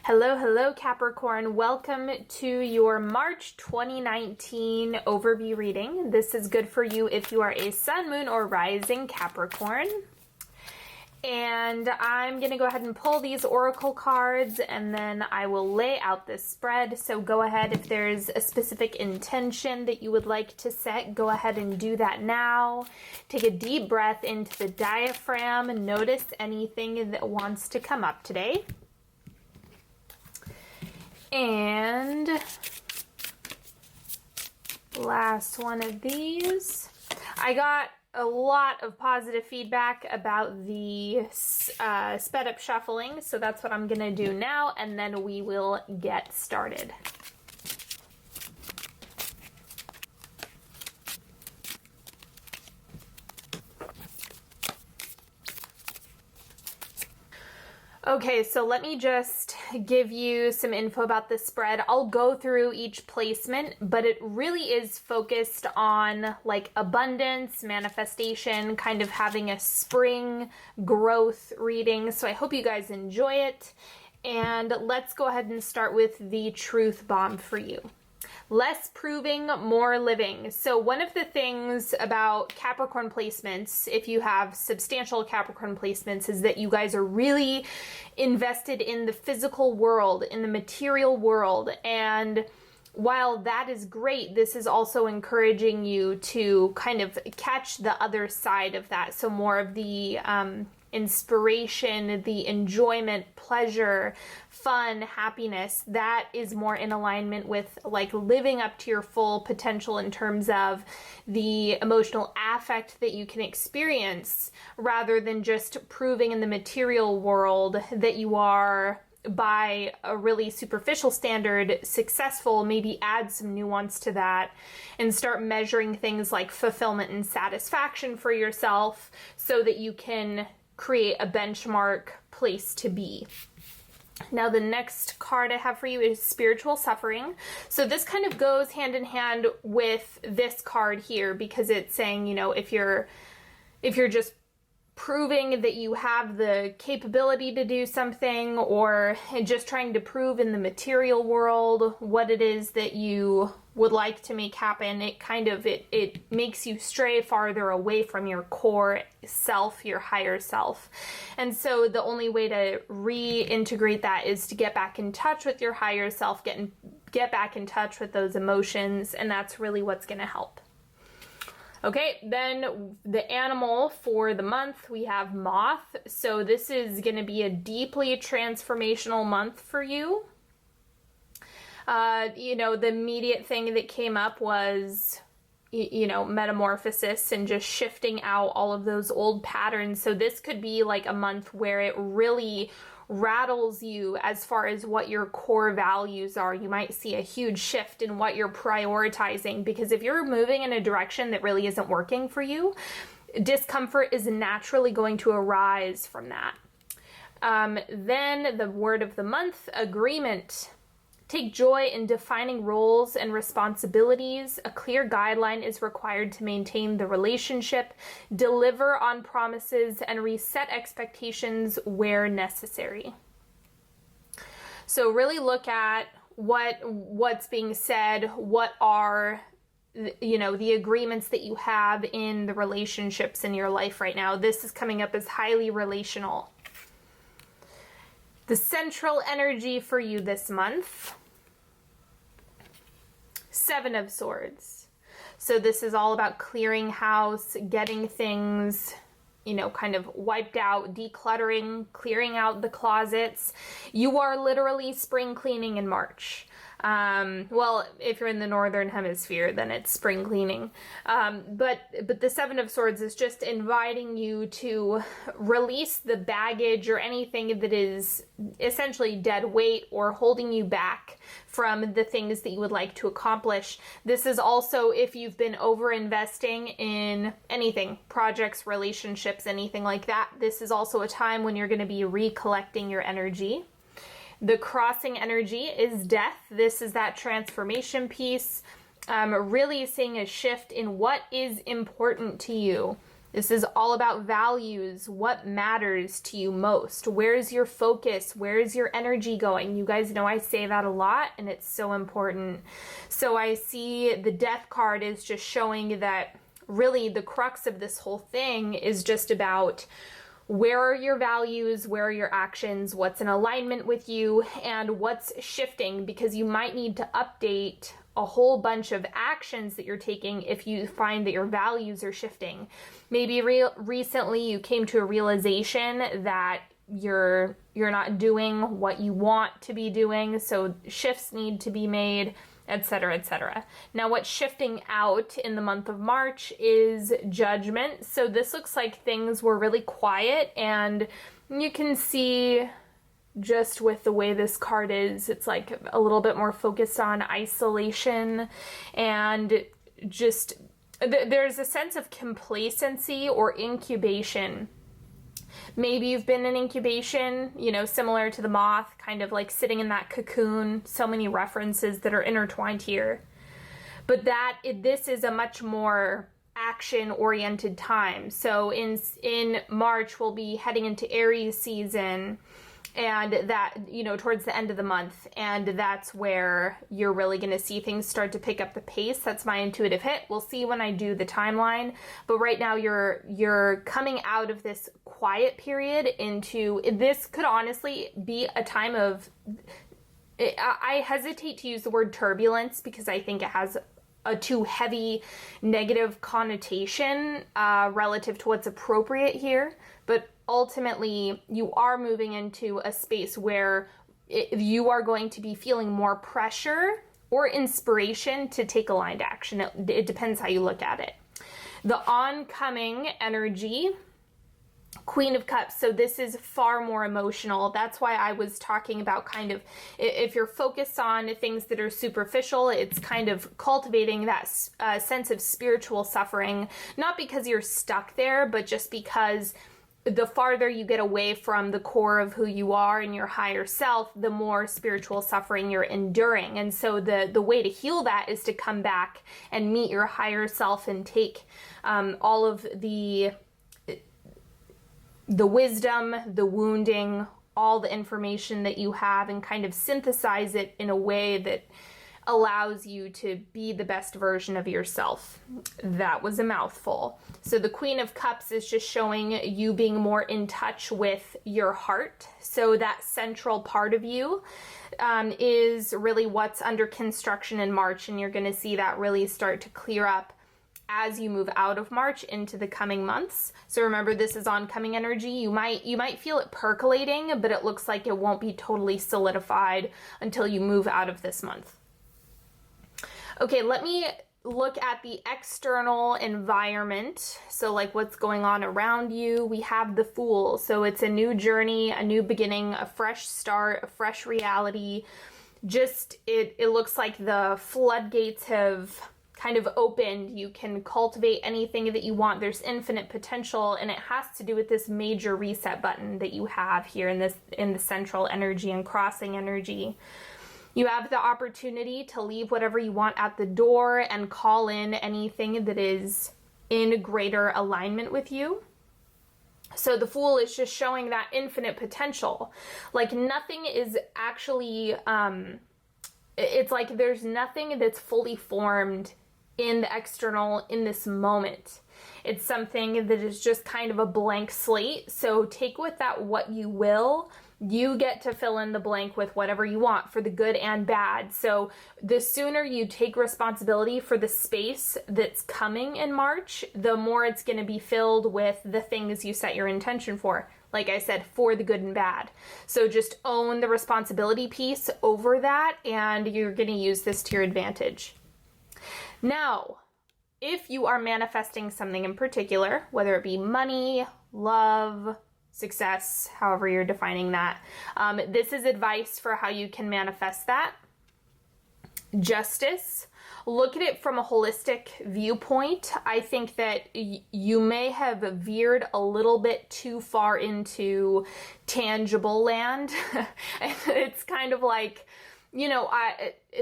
Hello, hello Capricorn. Welcome to your March 2019 overview reading. This is good for you if you are a sun, moon, or rising Capricorn. And I'm going to go ahead and pull these oracle cards and then I will lay out this spread. So go ahead, if there's a specific intention that you would like to set, go ahead and do that now. Take a deep breath into the diaphragm and notice anything that wants to come up today. And last one of these. I got a lot of positive feedback about the sped up shuffling, so that's what I'm gonna do now, and then we will get started. Okay, so let me just give you some info about this spread. I'll go through each placement, but it really is focused on like abundance, manifestation, kind of having a spring growth reading. So I hope you guys enjoy it. And let's go ahead and start with the truth bomb for you. Less proving, more living. So one of the things about Capricorn placements, if you have substantial Capricorn placements, is that you guys are really invested in the physical world, in the material world. And while that is great, this is also encouraging you to kind of catch the other side of that. So more of the inspiration, the enjoyment, pleasure, fun, happiness, that is more in alignment with like living up to your full potential in terms of the emotional affect that you can experience, rather than just proving in the material world that you are, by a really superficial standard, successful. Maybe add some nuance to that and start measuring things like fulfillment and satisfaction for yourself so that you can create a benchmark place to be. Now the next card I have for you is spiritual suffering. So this kind of goes hand in hand with this card here, because it's saying, you know, if you're just proving that you have the capability to do something, or just trying to prove in the material world what it is that you would like to make happen, it kind of, it makes you stray farther away from your core self, your higher self. And so the only way to reintegrate that is to get back in touch with your higher self, get back in touch with those emotions, and that's really what's going to help. Okay, then the animal for the month, we have moth. So this is going to be a deeply transformational month for you. You know, the immediate thing that came up was, you know, metamorphosis and just shifting out all of those old patterns. So this could be like a month where it really rattles you as far as what your core values are. You might see a huge shift in what you're prioritizing, because if you're moving in a direction that really isn't working for you, discomfort is naturally going to arise from that. Then the word of the month, agreement. Take joy in defining roles and responsibilities. A clear guideline is required to maintain the relationship, deliver on promises, and reset expectations where necessary. So really look at what's being said, what are, you know, the agreements that you have in the relationships in your life right now. This is coming up as highly relational. The central energy for you this month, Seven of Swords. So this is all about clearing house, getting things, you know, kind of wiped out, decluttering, clearing out the closets. You are literally spring cleaning in March. Well, if you're in the Northern Hemisphere, then it's spring cleaning. But the Seven of Swords is just inviting you to release the baggage or anything that is essentially dead weight or holding you back from the things that you would like to accomplish. This is also if you've been over-investing in anything, projects, relationships, anything like that. This is also a time when you're going to be recollecting your energy. The crossing energy is death. This is that transformation piece. Really seeing a shift in what is important to you. This is all about values. What matters to you most? Where's your focus? Where's your energy going? You guys know I say that a lot, and it's so important. So I see the Death card is just showing that really the crux of this whole thing is just about where are your values, where are your actions, what's in alignment with you, and what's shifting, because you might need to update a whole bunch of actions that you're taking if you find that your values are shifting. Maybe recently you came to a realization that you're not doing what you want to be doing, so shifts need to be made, etc., etc. Now, what's shifting out in the month of March is Judgment. So this looks like things were really quiet, and you can see just with the way this card is, it's like a little bit more focused on isolation, and just there's a sense of complacency or incubation. Maybe you've been in incubation, you know, similar to the moth, kind of like sitting in that cocoon. So many references that are intertwined here. But this is a much more action-oriented time. So in March, we'll be heading into Aries season, and that, you know, towards the end of the month, and that's where you're really going to see things start to pick up the pace. That's my intuitive hit. We'll see when I do the timeline, but right now you're coming out of this quiet period into, this could honestly be a time of, I hesitate to use the word turbulence because I think it has a too heavy negative connotation relative to what's appropriate here, but ultimately you are moving into a space where you are going to be feeling more pressure or inspiration to take aligned action. It depends how you look at it. The oncoming energy, Queen of Cups, so this is far more emotional. That's why I was talking about kind of, if you're focused on things that are superficial, it's kind of cultivating that sense of spiritual suffering, not because you're stuck there, but just because the farther you get away from the core of who you are and your higher self, the more spiritual suffering you're enduring. And so the way to heal that is to come back and meet your higher self and take all of the wisdom, the wounding, all the information that you have, and kind of synthesize it in a way that allows you to be the best version of yourself. That was a mouthful. So the Queen of Cups is just showing you being more in touch with your heart. So that central part of you is really what's under construction in March, and you're going to see that really start to clear up as you move out of March into the coming months. So remember, this is oncoming energy. You might feel it percolating, but it looks like it won't be totally solidified until you move out of this month. Okay, let me look at the external environment. So like what's going on around you. We have the Fool. So it's a new journey, a new beginning, a fresh start, a fresh reality. Just, it looks like the floodgates have kind of opened. You can cultivate anything that you want. There's infinite potential, and it has to do with this major reset button that you have here in the central energy and crossing energy. You have the opportunity to leave whatever you want at the door and call in anything that is in greater alignment with you. So the Fool is just showing that infinite potential. Like nothing is actually, it's like there's nothing that's fully formed in the external in this moment. It's something that is just kind of a blank slate. So take with that what you will. You get to fill in the blank with whatever you want, for the good and bad. So the sooner you take responsibility for the space that's coming in March, the more it's going to be filled with the things you set your intention for. Like I said, for the good and bad. So just own the responsibility piece over that, and you're going to use this to your advantage. Now, if you are manifesting something in particular, whether it be money, love, success, however you're defining that, this is advice for how you can manifest that. Justice. Look at it from a holistic viewpoint. I think that you may have veered a little bit too far into tangible land. It's kind of like you know,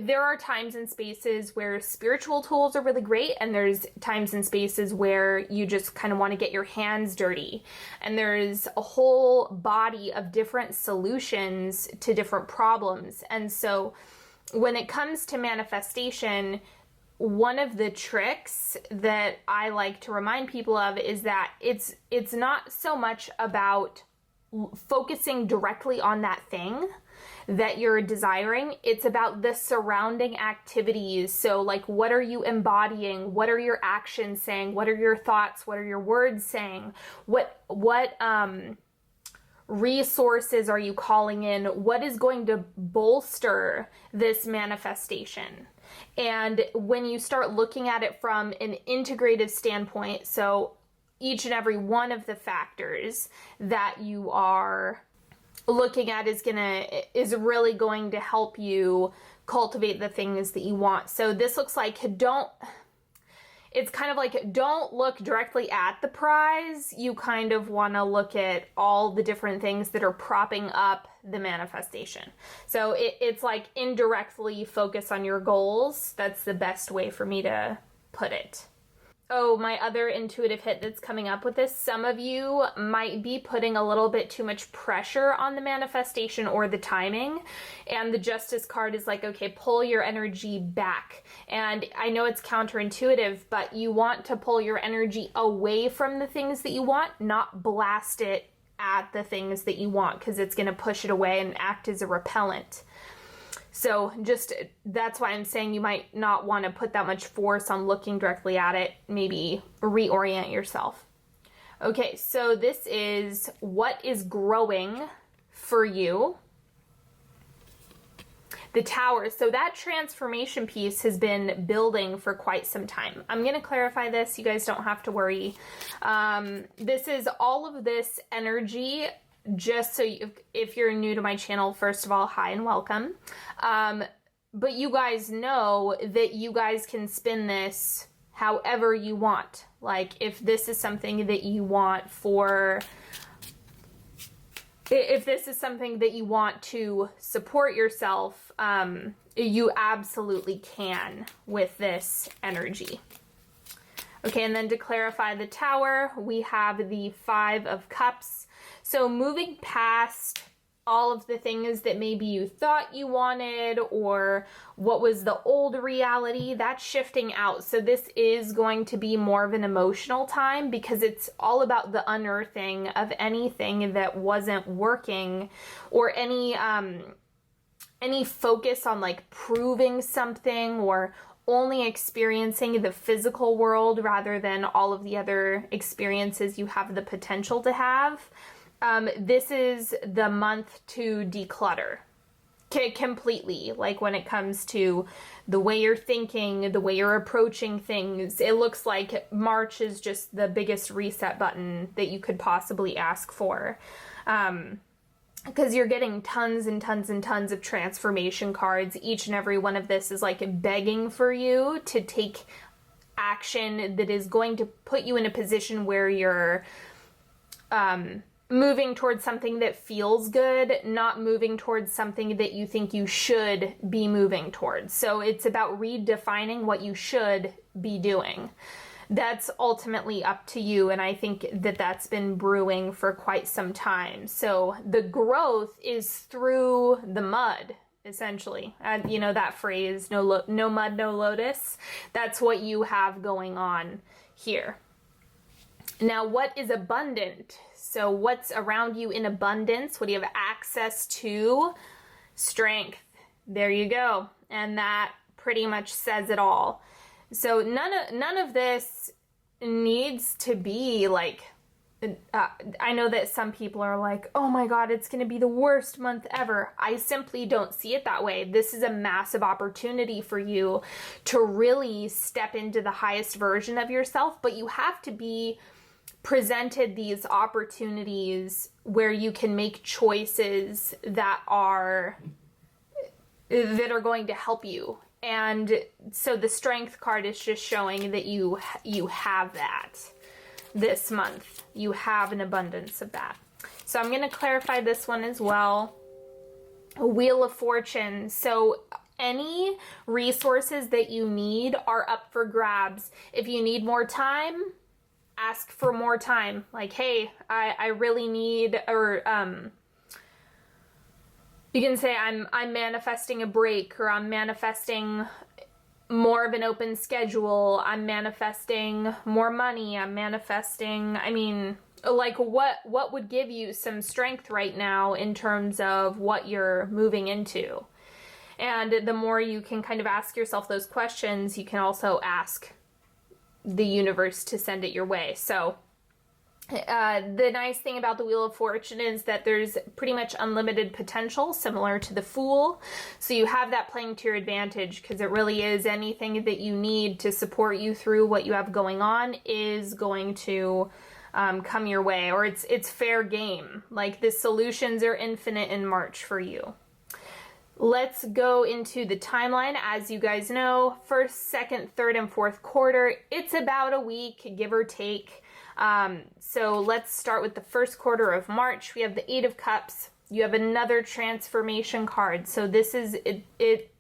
there are times and spaces where spiritual tools are really great, and there's times and spaces where you just kind of want to get your hands dirty. And there's a whole body of different solutions to different problems. And so when it comes to manifestation, one of the tricks that I like to remind people of is that it's not so much about focusing directly on that thing that you're desiring. It's about the surrounding activities. So like, what are you embodying? What are your actions saying? What are your thoughts? What are your words saying? What resources are you calling in? What is going to bolster this manifestation? And when you start looking at it from an integrative standpoint, so each and every one of the factors that you are looking at is really going to help you cultivate the things that you want. So this looks like it's kind of like, don't look directly at the prize. You kind of want to look at all the different things that are propping up the manifestation. So it's like indirectly focus on your goals. That's the best way for me to put it. Oh, my other intuitive hit that's coming up with this, some of you might be putting a little bit too much pressure on the manifestation or the timing. And the Justice card is like, okay, pull your energy back. And I know it's counterintuitive, but you want to pull your energy away from the things that you want, not blast it at the things that you want, because it's going to push it away and act as a repellent. So just, that's why I'm saying you might not want to put that much force on looking directly at it. Maybe reorient yourself. Okay, so this is what is growing for you. The Tower. So that transformation piece has been building for quite some time. I'm going to clarify this. You guys don't have to worry. This is all of this energy. Just so if you're new to my channel, first of all, hi and welcome. But you guys know that you guys can spin this however you want. Like, if this is something that you want to support yourself, you absolutely can with this energy. Okay, and then to clarify the Tower, we have the Five of Cups. So moving past all of the things that maybe you thought you wanted, or what was the old reality, that's shifting out. So this is going to be more of an emotional time, because it's all about the unearthing of anything that wasn't working, or any focus on like proving something, or only experiencing the physical world rather than all of the other experiences you have the potential to have. This is the month to declutter completely. Like, when it comes to the way you're thinking, the way you're approaching things, it looks like March is just the biggest reset button that you could possibly ask for. Because you're getting tons and tons and tons of transformation cards. Each and every one of this is like begging for you to take action that is going to put you in a position where you're moving towards something that feels good, not moving towards something that you think you should be moving towards. So it's about redefining what you should be doing. That's ultimately up to you, and I think that that's been brewing for quite some time. So the growth is through the mud, essentially. You know that phrase, no mud, no lotus? That's what you have going on here. Now, what is abundant? So what's around you in abundance? What do you have access to? Strength. There you go. And that pretty much says it all. So none of this needs to be like, I know that some people are like, oh my God, it's going to be the worst month ever. I simply don't see it that way. This is a massive opportunity for you to really step into the highest version of yourself, but you have to be presented these opportunities where you can make choices that are going to help you. And so the Strength card is just showing that you have that this month. You have an abundance of that. So I'm going to clarify this one as well. Wheel of Fortune. So any resources that you need are up for grabs. If you need more time, ask for more time. Like, hey, I really need, or you can say I'm manifesting a break, or I'm manifesting more of an open schedule, I'm manifesting more money, I'm manifesting, I mean, like what would give you some strength right now in terms of what you're moving into. And the more you can kind of ask yourself those questions, you can also ask the universe to send it your way. So the nice thing about the Wheel of Fortune is that there's pretty much unlimited potential, similar to the Fool. So you have that playing to your advantage, because it really is anything that you need to support you through what you have going on is going to come your way, or it's fair game. Like, the solutions are infinite in March for you. Let's go into the timeline. As you guys know, first, second, third, and fourth quarter, it's about a week, give or take. So let's start with the first quarter of March. We have the Eight of Cups. You have another transformation card. So this is, it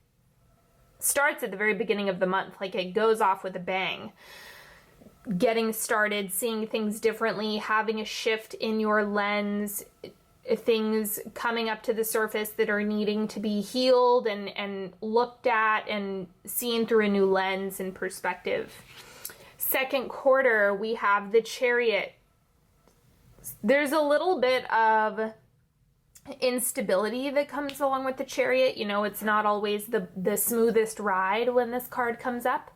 starts at the very beginning of the month. Like, it goes off with a bang. Getting started, seeing things differently, having a shift in your lens, things coming up to the surface that are needing to be healed and looked at and seen through a new lens and perspective. Second quarter, we have the Chariot. There's a little bit of instability that comes along with the Chariot. You know, it's not always the smoothest ride when this card comes up.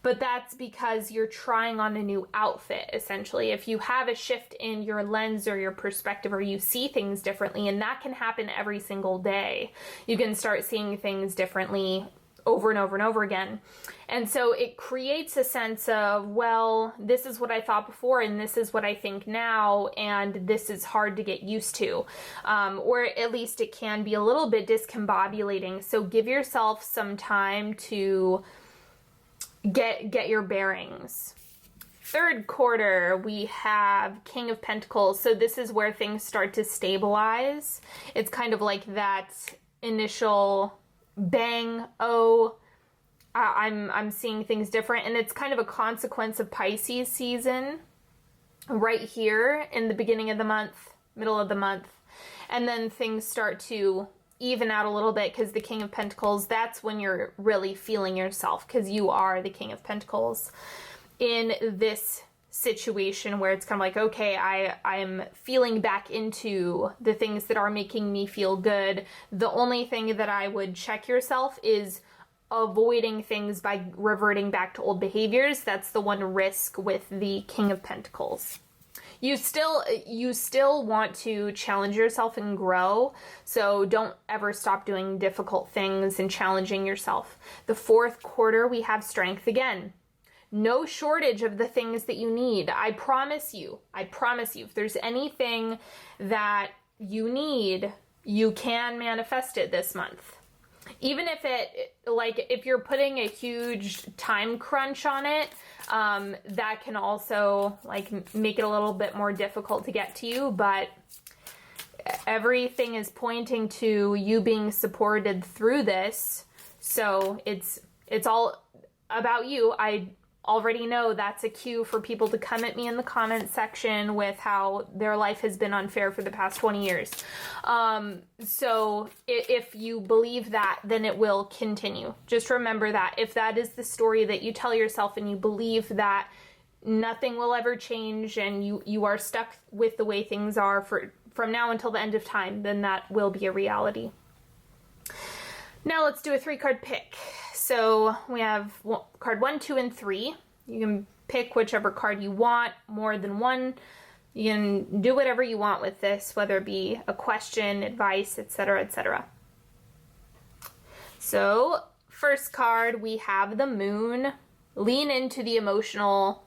But that's because you're trying on a new outfit, essentially. If you have a shift in your lens or your perspective, or you see things differently, and that can happen every single day, you can start seeing things differently over and over and over again. And so it creates a sense of, well, this is what I thought before, and this is what I think now, and this is hard to get used to. Or at least it can be a little bit discombobulating. So give yourself some time to get your bearings. Third quarter, we have King of Pentacles. So this is where things start to stabilize. It's kind of like that initial bang, I'm seeing things different, and it's kind of a consequence of Pisces season right here in the beginning of the month, middle of the month, and then things start to even out a little bit, because the King of Pentacles, that's when you're really feeling yourself, because you are the King of Pentacles in this situation where it's kind of like, okay, I'm feeling back into the things that are making me feel good. The only thing that I would check yourself is avoiding things by reverting back to old behaviors. That's the one risk with the King of Pentacles. You still want to challenge yourself and grow, so don't ever stop doing difficult things and challenging yourself. The fourth quarter, we have Strength again. No shortage of the things that you need. I promise you, if there's anything that you need, you can manifest it this month. Even if if you're putting a huge time crunch on it, that can also make it a little bit more difficult to get to you, but everything is pointing to you being supported through this. So it's all about you. I already know that's a cue for people to come at me in the comment section with how their life has been unfair for the past 20 years. So if you believe that, then it will continue. Just remember that if that is the story that you tell yourself, and you believe that nothing will ever change, and you are stuck with the way things are from now until the end of time, then that will be a reality. Now let's do a 3-card pick. So we have card 1, 2, and 3. You can pick whichever card you want, more than one. You can do whatever you want with this, whether it be a question, advice, etc., etc. So first card, we have the Moon. Lean into the emotional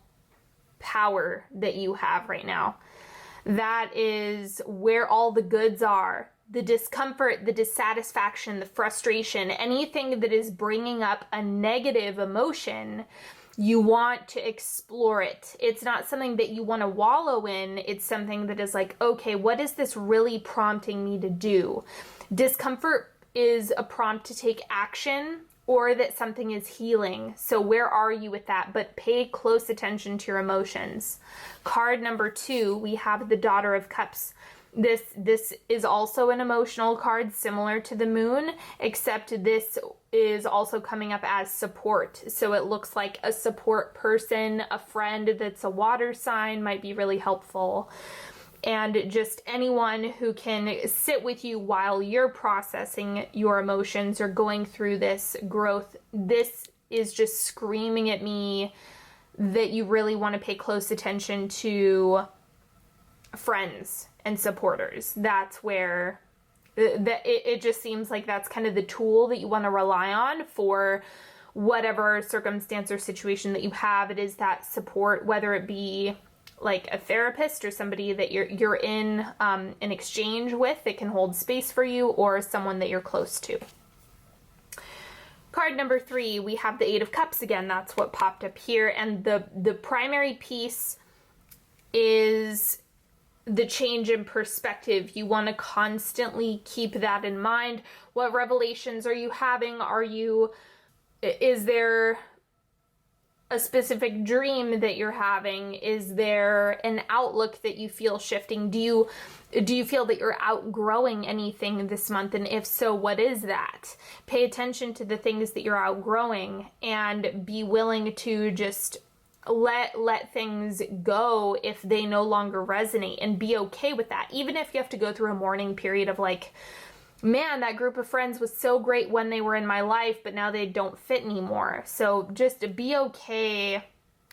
power that you have right now. That is where all the goods are. The discomfort, the dissatisfaction, the frustration, anything that is bringing up a negative emotion, you want to explore it. It's not something that you want to wallow in. It's something that is like, okay, what is this really prompting me to do? Discomfort is a prompt to take action or that something is healing. So where are you with that? But pay close attention to your emotions. Card number 2, we have the Daughter of Cups. This is also an emotional card similar to the Moon, except this is also coming up as support. So it looks like a support person, a friend that's a water sign might be really helpful. And just anyone who can sit with you while you're processing your emotions or going through this growth. This is just screaming at me that you really want to pay close attention to friends and supporters. That's where it just seems like that's kind of the tool that you want to rely on for whatever circumstance or situation that you have. It is that support, whether it be like a therapist or somebody that you're in an exchange with that can hold space for you, or someone that you're close to. Card number 3, we have the 8 of Cups again. That's what popped up here. And the primary piece is the change in perspective. You want to constantly keep that in mind. What revelations are you having? Is there a specific dream that you're having? Is there an outlook that you feel shifting? Do you feel that you're outgrowing anything this month? And if so, what is that? Pay attention to the things that you're outgrowing and be willing to just let things go if they no longer resonate, and be okay with that. Even if you have to go through a mourning period of like, man, that group of friends was so great when they were in my life, but now they don't fit anymore. So just be okay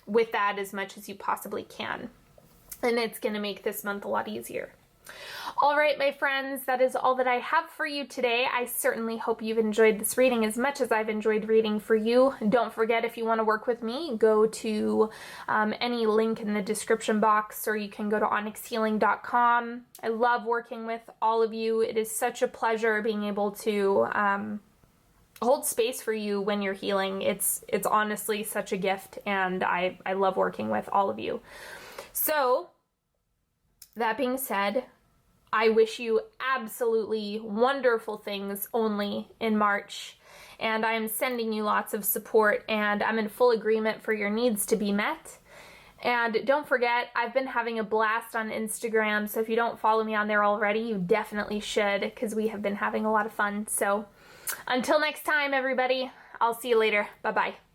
with that as much as you possibly can. And it's going to make this month a lot easier. All right, my friends, that is all that I have for you today. I certainly hope you've enjoyed this reading as much as I've enjoyed reading for you. Don't forget, if you want to work with me, go to any link in the description box, or you can go to onyxhealing.com. I love working with all of you. It is such a pleasure being able to hold space for you when you're healing. It's honestly such a gift, and I love working with all of you. So, that being said, I wish you absolutely wonderful things only in March, and I am sending you lots of support, and I'm in full agreement for your needs to be met. And don't forget, I've been having a blast on Instagram, so if you don't follow me on there already, you definitely should, because we have been having a lot of fun. So until next time, everybody, I'll see you later. Bye-bye.